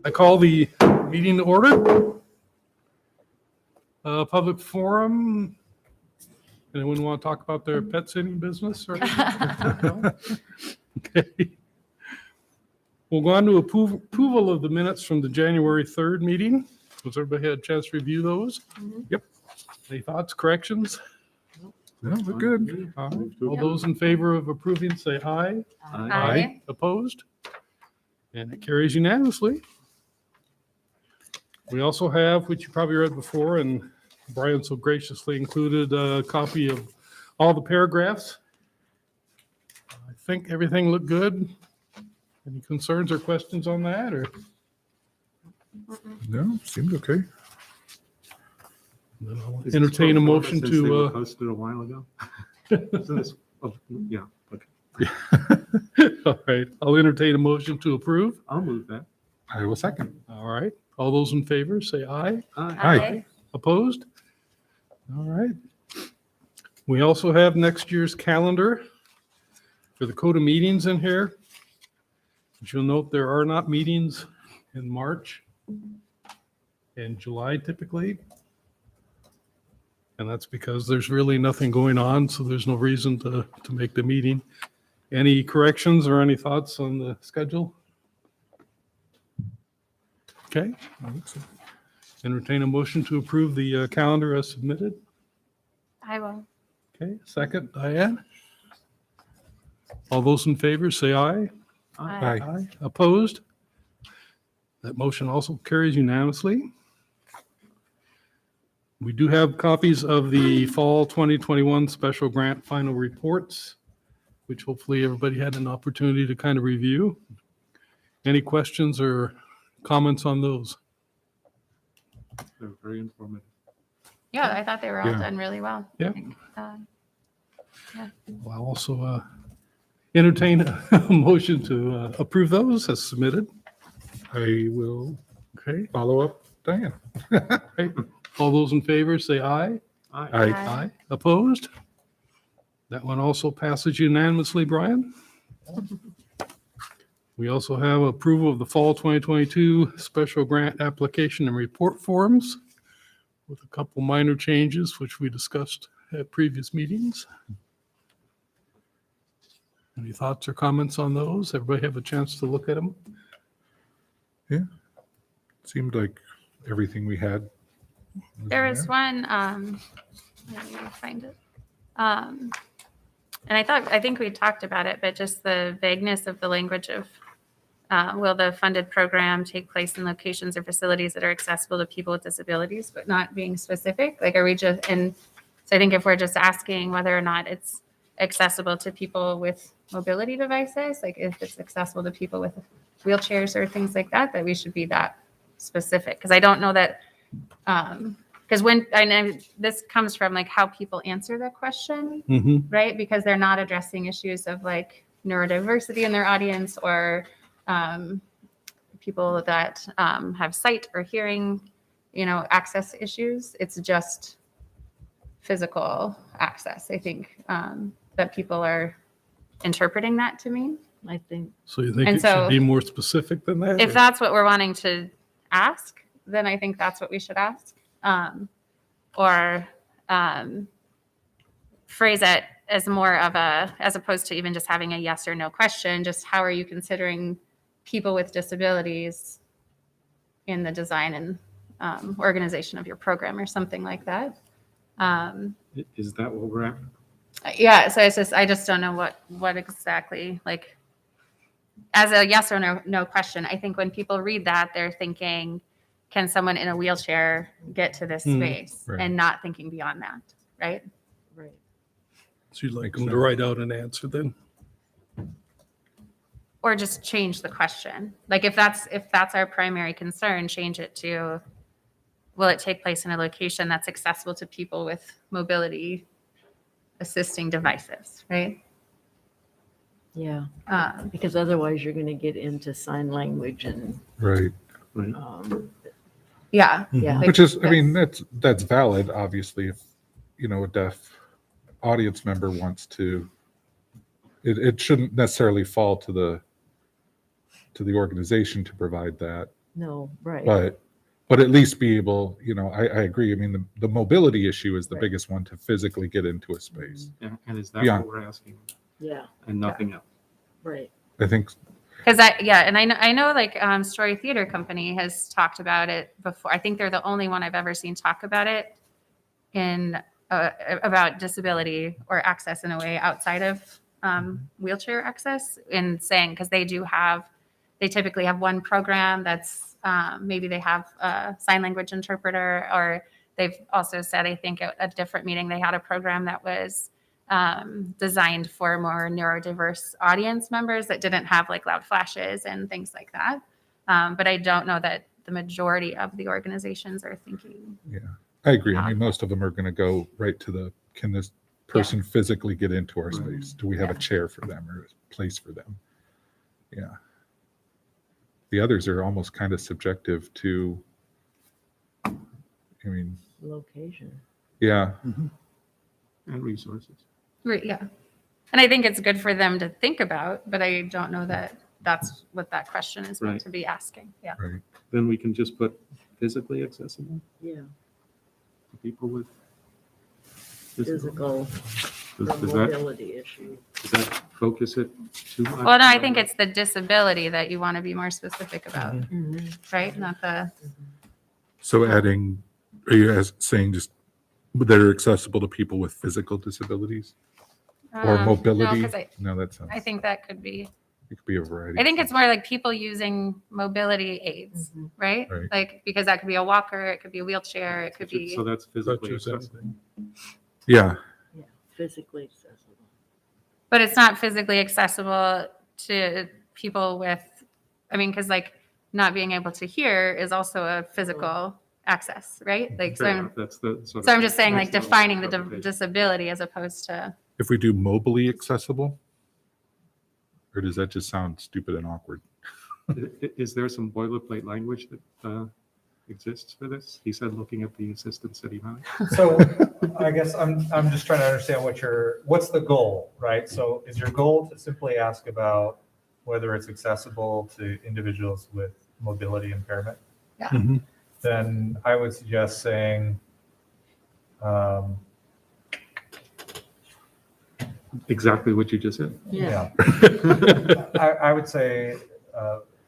I call the meeting to order. Public forum. Anyone want to talk about their pet sitting business? Or no? Okay. We'll go on to approval of the minutes from the January 3rd meeting. Has everybody had a chance to review those? Mm-hmm. Yep. Any thoughts, corrections? No, we're good. All those in favor of approving, say aye. Aye. Opposed? And it carries unanimously. We also have, which you probably read before, and Brian so graciously included a copy of all the paragraphs. I think everything looked good. Any concerns or questions on that, or? No, seemed okay. Then I'll entertain a motion Since they were to, posted a while ago. Isn't this- oh, yeah, okay. all right, I'll entertain a motion to approve. I'll move that. I will second. All right, all those in favor, say aye. Aye. Opposed? All right. We also have next year's calendar for the code of meetings in here. But you'll note there are not meetings in March and July typically. And that's because there's really nothing going on, so there's no reason to make the meeting. Any corrections or any thoughts on the schedule? Okay. Entertain a motion to approve the calendar as submitted. I will. Okay, second, Diane. All those in favor, say aye. Aye. Aye. Opposed? That motion also carries unanimously. We do have copies of the fall 2021 special grant final reports, which hopefully everybody had an opportunity to kind of review. Any questions or comments on those? They're very informative. Yeah, I thought they were all Yeah. done really well. Yeah. Yeah. I'll also entertain a motion to approve those as submitted. I will Okay. follow up, Diane. Okay. All those in favor, say aye. Aye. Aye. Aye. Opposed? That one also passes unanimously, Brian. We also have approval of the fall 2022 special grant application and report forms with a couple minor changes, which we discussed at previous meetings. Any thoughts or comments on those? Everybody have a chance to look at them? Seemed like everything we had. There in was there. one, let me find it. And I think we talked about it, but just the vagueness of the language of, will the funded program take place in locations or facilities that are accessible to people with disabilities, but not being specific? Like, are we just, and so I think if we're just asking whether or not it's accessible to people with mobility devices, like if it's accessible to people with wheelchairs or things like that, that we should be that specific. Because I don't know that, because when, I know this comes from like how people answer the question, Mm-hmm. right? Because they're not addressing issues of like neurodiversity in their audience or people that have sight or hearing, access issues. It's just physical access. I think that people are interpreting that to mean. I think So you think And it should so- be more specific than that? if or- that's what we're wanting to ask, then I think that's what we should ask. Or phrase it as more of as opposed to even just having a yes or no question, just how are you considering people with disabilities in the design and organization of your program or something like that. Is that what we're at? Yeah, so I just don't know what exactly, like, as a yes or no question. I think when people read that, they're thinking, can someone in a wheelchair get to this space? right. And not thinking beyond that, right? Right. So you'd like Makes them to sense. write out an answer then? Or just change the question. Like if that's our primary concern, change it to, will it take place in a location that's accessible to people with mobility assisting devices, right? Yeah, Um, because otherwise you're going to get into sign language and, Right. yeah. yeah. Like, Which is, I mean, that's valid, obviously, if, a deaf audience member wants to, it shouldn't necessarily fall to the organization to provide that. No, right. But at least be able, I agree. I mean, the mobility issue is the Right. biggest one, to physically get into a space. Yeah, and is that Yeah. what we're asking? Yeah, And nothing else? right. I think, Because I know like Story Theater Company has talked about it before. I think they're the only one I've ever seen talk about it in about disability or access in a way outside of wheelchair access, in saying, because they typically have one program that's maybe they have a sign language interpreter, or they've also said, I think at a different meeting, they had a program that was designed for more neurodiverse audience members that didn't have like loud flashes and things like that. But I don't know that the majority of the organizations are thinking. yeah, I agree. I mean, most of them are going to go right to can this person physically get into our Right. space? Do we have a Yeah. chair for them or a place for them? Yeah. The others are almost kind of subjective to, I mean, Location. yeah, And resources. Right, yeah. And I think it's good for them to think about, but I don't know that that's what that question is meant Right. to be asking. Yeah. right. Then we can just put physically accessible Yeah, to people with physical, Does the that, mobility issue. does that focus it too much? Well, no, I think it's the disability that you want to be more specific about, Mhm. right? Not the, So adding, are you saying just that are accessible to people with physical disabilities or no, mobility? 'cause No, that sounds, I think that could be, it could be a variety. I think it's more like people using mobility aids, Mhm. right? Right. Like, because that could be a walker, it could be a wheelchair, it could be, So that's physically Such as accessible. Yeah, Yeah, physically accessible. but it's not physically accessible to people with, I mean, because like not being able to hear is also a physical access, right? Like, so Fair I'm, enough. That's the sort so of I'm just saying like next level defining the interpretation. disability as opposed to, if we do mobily accessible, or does that just sound stupid and awkward? Is there some boilerplate language that exists for this? He said, looking at the assistant city manager. So I guess I'm just trying to understand what's the goal, right? So is your goal to simply ask about whether it's accessible to individuals with mobility impairment? Yeah. Mhm. Then I would suggest saying, Exactly what you just said. Yeah. I would say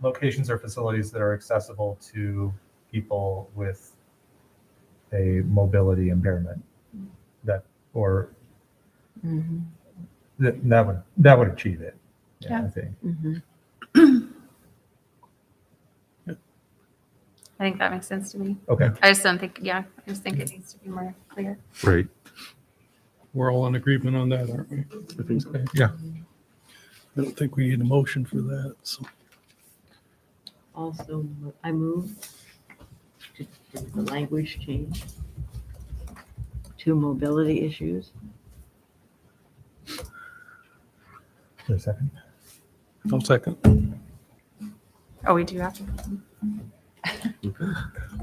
locations or facilities that are accessible to people with a mobility impairment Mhm. that would achieve it. Yeah. I think. Mhm. I think that makes sense to me. Okay. I just don't think, I just think it needs to be more clear. Right. We're all in agreement on that, aren't we? I think so. Okay. Yeah. I don't think we need a motion for that, so. Also, I move to the language change to mobility issues. For a second. I'll second. Oh, we do have to.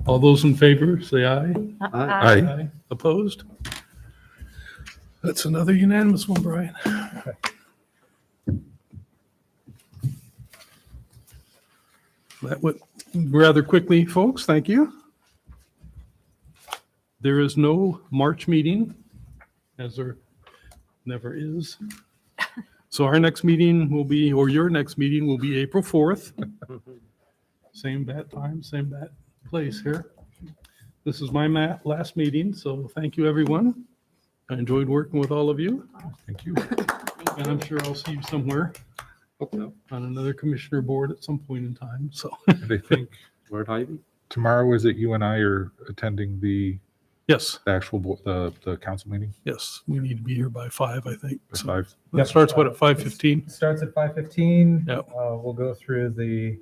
All those in favor, say aye. Aye. Opposed? That's another unanimous one, Brian. That went rather quickly, folks. Thank you. There is no March meeting, as there never is. So our next meeting will be, or your next meeting will be April 4th. Same bat time, same bat place here. This is my last meeting, so thank you, everyone. I enjoyed working with all of you, Thank you. and I'm sure I'll see you somewhere Hope so. on another commissioner board at some point in time, so. And I think Lord Ivy? tomorrow, is it you and I are attending the Yes, actual, the council meeting yes, we need to be here by 5, I think. at So 5? It starts, what, at 5:15? It starts at 5:15. Yep. We'll go through the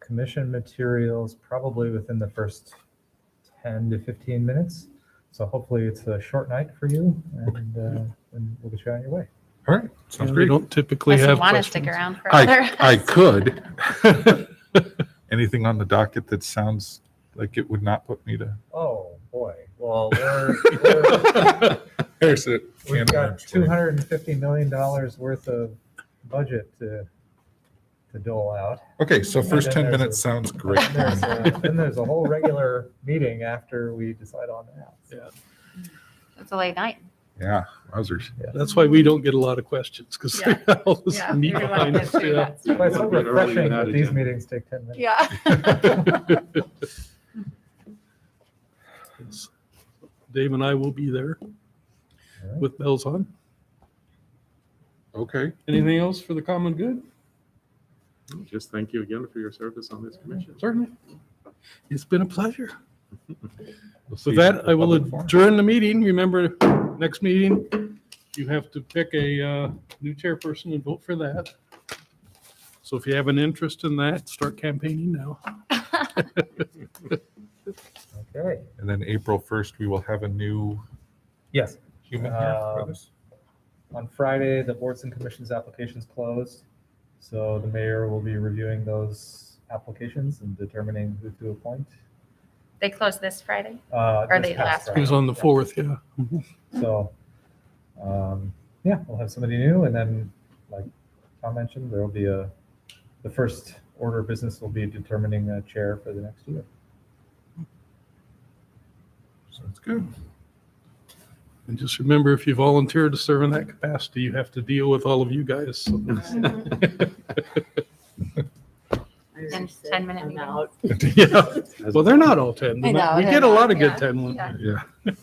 commission materials probably within the first 10 to 15 minutes. So hopefully it's a short night for you, and we'll get you on your way. All right, sounds We great. don't typically Unless you have want to questions. stick around for other. I could. Anything on the docket that sounds like it would not put me to? Oh, boy. Well, There's it. we've got $250 million worth of budget to to dole out. Okay, so first then 10 there's minutes a- sounds great. Then there's a whole regular meeting after we decide on that. Yeah. It's a late night. Yeah, wowzers. That's why we don't get a lot of questions, because Yeah. all this Yeah. meat we wanna behind get us. through Yeah. that soon. But it's so Might be early refreshing without that these agenda. meetings take 10 minutes. Yeah. Yes. Dave and I will be there All right. with bells on. Okay, Anything else for the common good? Just thank you again for your service on this commission. Certainly. It's been a pleasure. we'll see With you that, at the I will public forum. adjourn the meeting. Remember, next meeting, you have to pick a new chairperson and vote for that. So if you have an interest in that, start campaigning now. Okay. And then April 1st, we will have a new Yes. human here with Um, us. On Friday, the boards and commissions applications closed. So the mayor will be reviewing those applications and determining who to appoint. They closed this Friday. Or they last It was on the 4th, yeah. So, yeah, we'll have somebody new, and then, like Tom mentioned, there will be the first order of business will be determining a chair for the next year. Sounds good. And just remember, if you volunteer to serve in that capacity, you have to deal with all of you guys. So. I already And said 10-minute I'm meetings. out. Yeah. Well, they're not all 10. I know, We they're get a not, lot of good yeah. 10 ones. Yeah. Yeah.